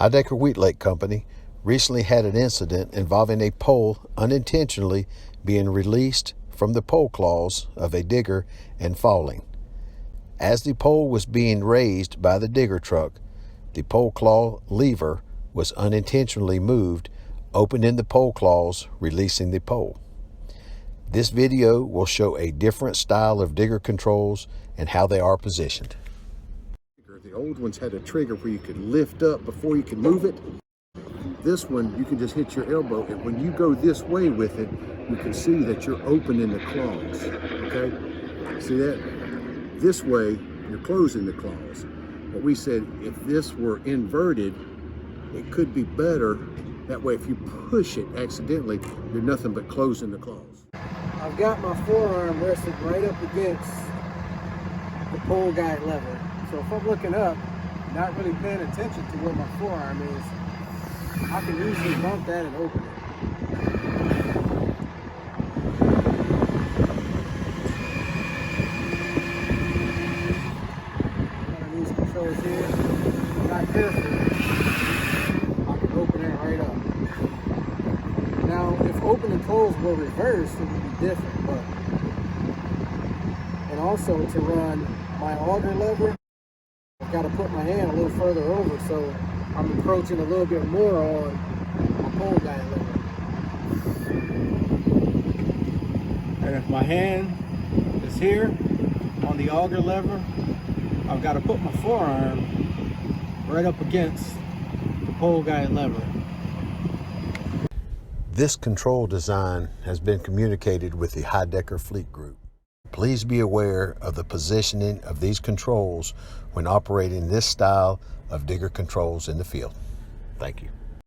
Heidecker Wheat Lake Company recently had an incident involving a pole unintentionally being released from the pole claws of a digger and falling. As the pole was being raised by the digger truck, the pole claw lever was unintentionally moved, opening the pole claws, releasing the pole. This video will show a different style of digger controls and how they are positioned. The old ones had a trigger where you could lift up before you could move it. This one, you can just hit your elbow, and when you go this way with it, you can see that you're opening the claws, okay? See that? This way, you're closing the claws. But we said if this were inverted, it could be better. That way, if you push it accidentally, you're nothing but closing the claws. I've got my forearm rested right up against the pole guide lever. So if I'm looking up, not really paying attention to where my forearm is, I can easily bump that and open it. One of these controls here, if I'm not careful, I can open it right up. Now, if open and close were reversed, it would be different, but, and also to run my auger lever, I've got to put my hand a little further over, so I'm encroaching a little bit more on my pole guide lever. And if my hand is here on the auger lever, I've got to put my forearm right up against the pole guide lever. This control design has been communicated with the Heidecker Fleet Group. Please be aware of the positioning of these controls when operating this style of digger controls in the field. Thank you.